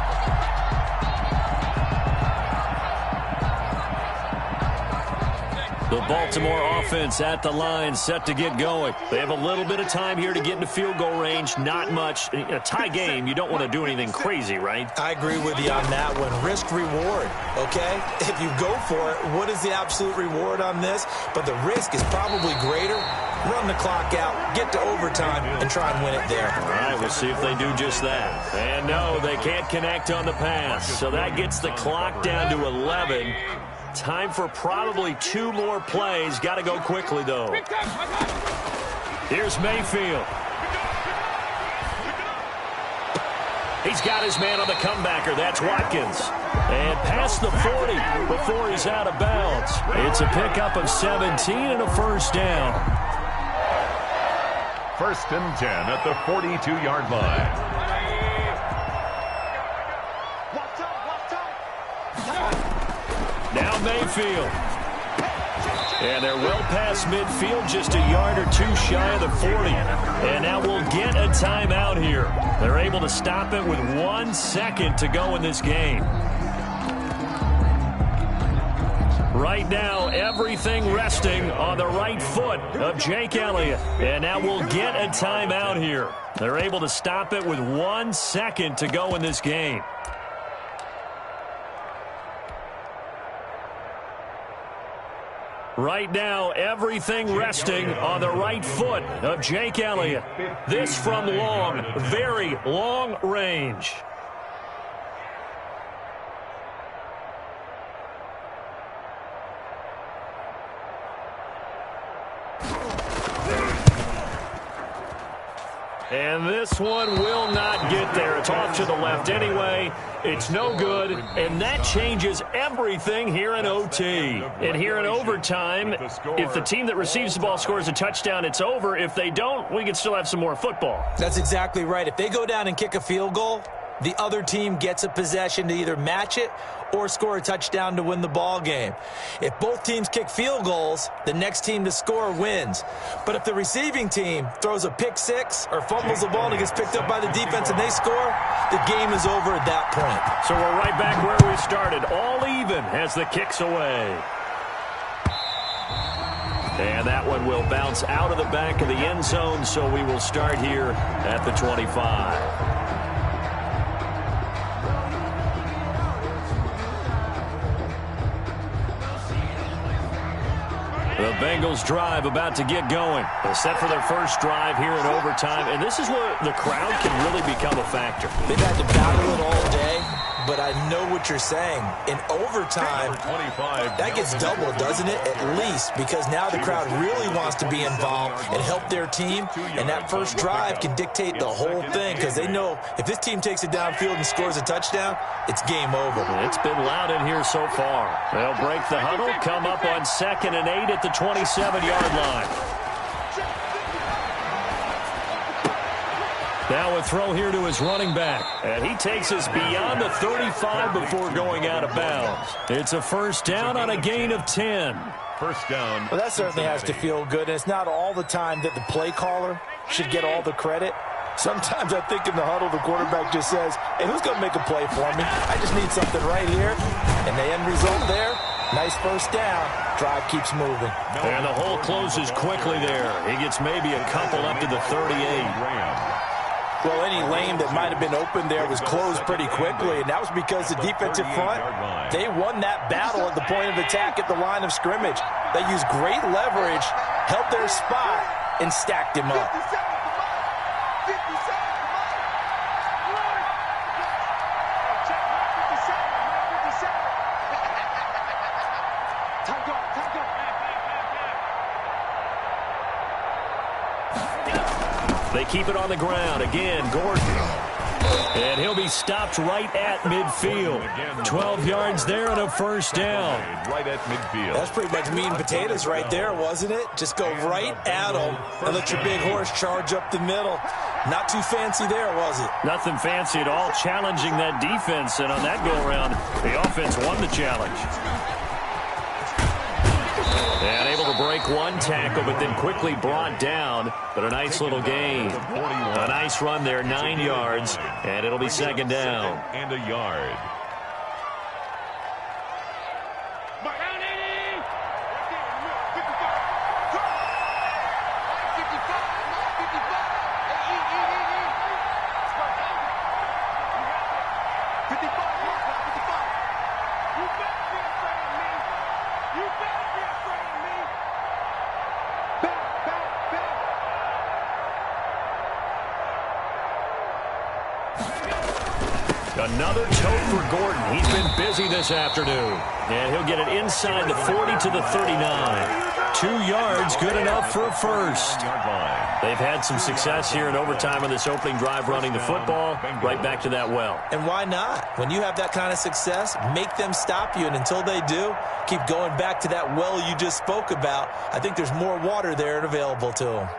A: The Baltimore offense at the line set to get going. They have a little bit of time here to get into field goal range. Not much. In a tie game, you don't want to do anything crazy, right?
D: I agree with you on that one. Risk reward, okay? If you go for it, what is the absolute reward on this? But the risk is probably greater. Run the clock out, get to overtime, and try and win it there.
A: All right, we'll see if they do just that. And no, they can't connect on the pass. So that gets the clock down to 11. Time for probably 2 more plays. Got to go quickly, though. Here's Mayfield. He's got his man on the comebacker. That's Watkins. And past the 40 before he's out of bounds. It's a pickup of 17 and a first down.
B: 1st and 10 at the 42-yard line.
A: Now Mayfield. And they're well past midfield, just a yard or 2 shy of the 40. And now we'll get a timeout here. They're able to stop it with 1 second to go in this game. Right now, everything resting on the right foot of Jake Elliott. And now we'll get a timeout here. They're able to stop it with 1 second to go in this game. Right now, everything resting on the right foot of Jake Elliott. This from long, very long range. And this one will not get there. It's off to the left anyway. It's no good, and that changes everything here in OT. And here in overtime, if the team that receives the ball scores a touchdown, it's over. If they don't, we can still have some more football.
D: That's exactly right. If they go down and kick a field goal, the other team gets a possession to either match it or score a touchdown to win the ball game. If both teams kick field goals, the next team to score wins. But if the receiving team throws a pick six or fumbles the ball and it gets picked up by the defense and they score, the game is over at that point.
A: So we're right back where we started, all even as the kick's away. And that one will bounce out of the back of the end zone, so we will start here at the 25. The Bengals drive about to get going. They're set for their first drive here in overtime, and this is where the crowd can really become a factor.
D: They've had to battle it all day, but I know what you're saying. In overtime, that gets doubled, doesn't it? At least, because now the crowd really wants to be involved and help their team, and that first drive can dictate the whole thing because they know if this team takes it downfield and scores a touchdown, it's game over.
A: It's been loud in here so far. They'll break the huddle, come up on 2nd and 8 at the 27-yard line. Now a throw here to his running back. And he takes us beyond the 35 before going out of bounds. It's a first down on a gain of 10.
B: First down.
D: Well, that certainly has to feel good. And it's not all the time that the play caller should get all the credit. Sometimes I think in the huddle, the quarterback just says, hey, who's going to make a play for me? I just need something right here. And the end result there, nice first down. Drive keeps moving.
A: And the hole closes quickly there. He gets maybe a couple up to the 38.
D: Well, any lane that might have been open there was closed pretty quickly, and that was because the defensive front, they won that battle at the point of attack at the line of scrimmage. They used great leverage, held their spot, and stacked him up.
A: They keep it on the ground. Again, Gordon. And he'll be stopped right at midfield. 12 yards there and a first down.
B: Right at midfield.
D: That's pretty much meat and potatoes right there, wasn't it? Just go right at them and let your big horse charge up the middle. Not too fancy there, was it?
A: Nothing fancy at all. Challenging that defense. And on that go-around, the offense won the challenge. And able to break one tackle, but then quickly brought down. But a nice little gain. A nice run there, 9 yards. And it'll be second down.
B: And a yard.
A: Another tote for Gordon. He's been busy this afternoon. And he'll get it inside the 40 to the 39. 2 yards, good enough for a first. They've had some success here in overtime on this opening drive running the football. Right back to that well.
D: And why not? When you have that kind of success, make them stop you. And until they do, keep going back to that well you just spoke about. I think there's more water there and available to them.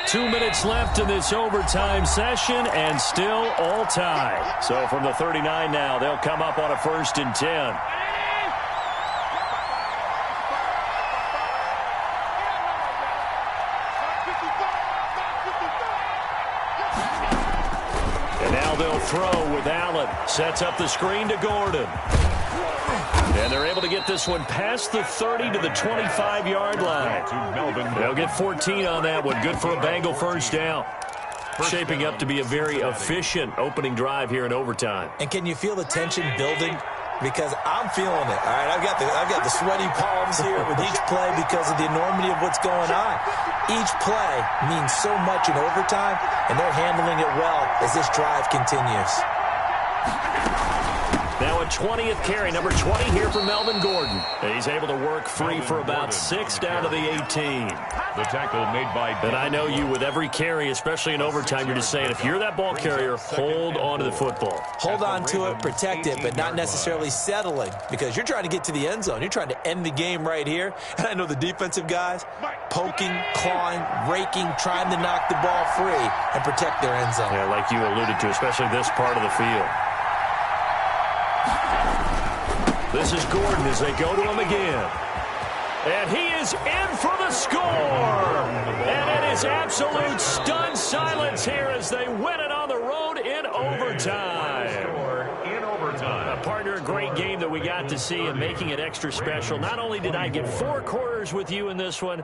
A: 2 minutes left in this overtime session, and still all tied. So from the 39 now, they'll come up on a 1st and 10. And now they'll throw with Allen. Sets up the screen to Gordon. And they're able to get this one past the 30 to the 25-yard line. They'll get 14 on that one. Good for a Bengal first down. Shaping up to be a very efficient opening drive here in overtime.
D: And can you feel the tension building? Because I'm feeling it. All right, I've got the sweaty palms here with each play because of the enormity of what's going on. Each play means so much in overtime, and they're handling it well as this drive continues.
A: Now a 20th carry, number 20 here for Melvin Gordon. He's able to work free for about 6 down to the 18.
B: The tackle made by...
A: And I know you, with every carry, especially in overtime, you're just saying, if you're that ball carrier, hold on to the football.
D: Hold on to it, protect it, but not necessarily settling, because you're trying to get to the end zone. You're trying to end the game right here. And I know the defensive guys poking, clawing, raking, trying to knock the ball free and protect their end zone.
A: Yeah, like you alluded to, especially this part of the field. This is Gordon as they go to him again. And he is in for the score. And it is absolute stunned silence here as they win it on the road in overtime. A partner, a great game that we got to see and making it extra special. Not only did I get 4 quarters with you in this one,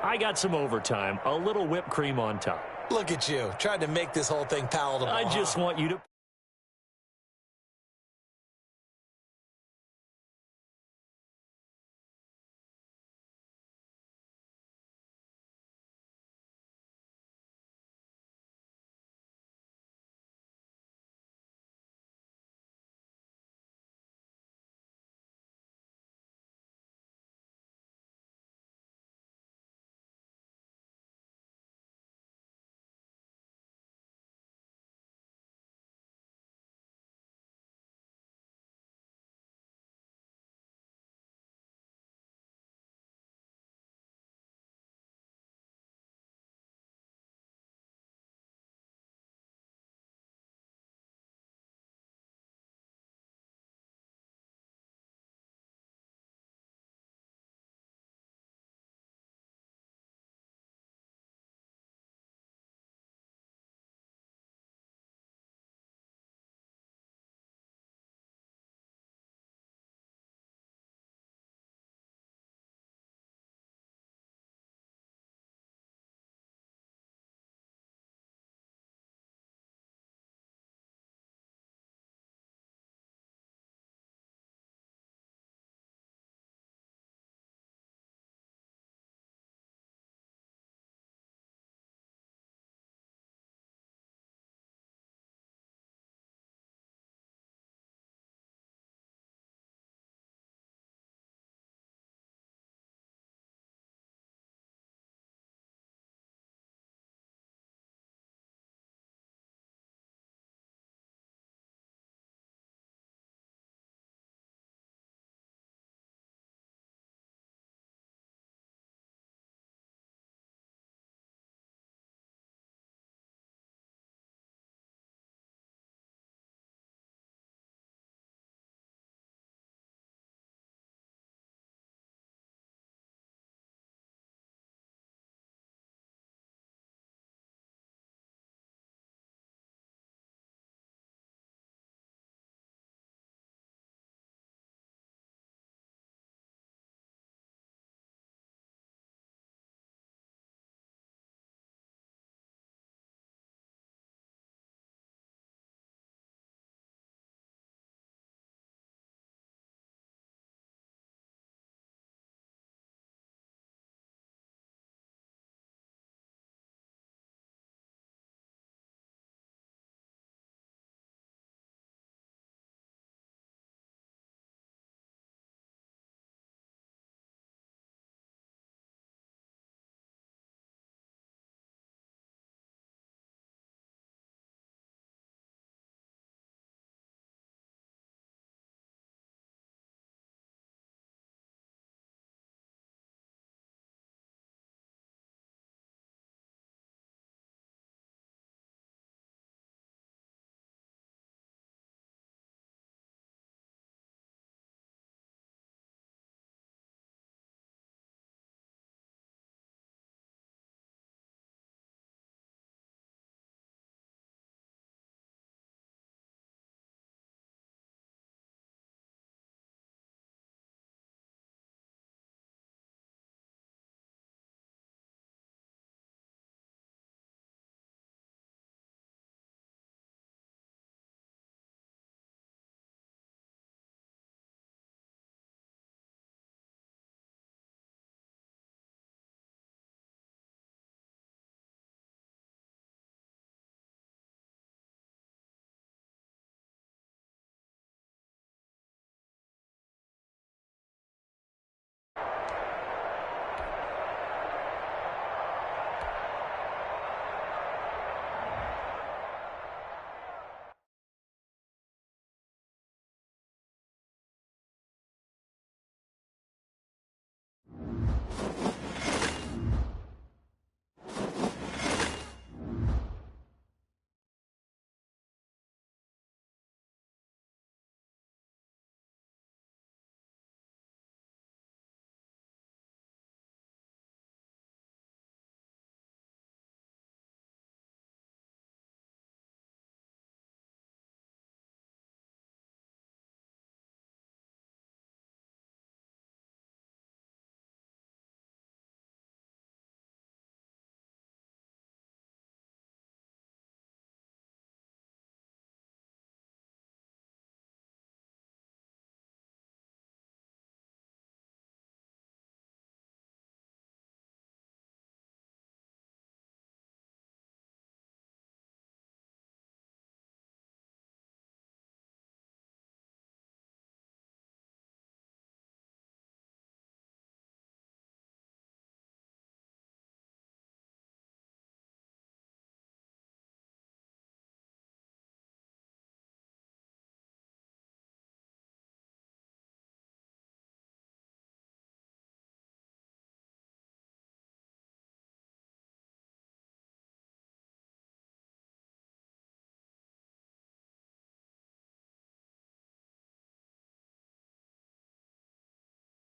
A: I got some overtime, a little whipped cream on top.
D: Look at you, trying to make this whole thing palatable.
A: I just want you to...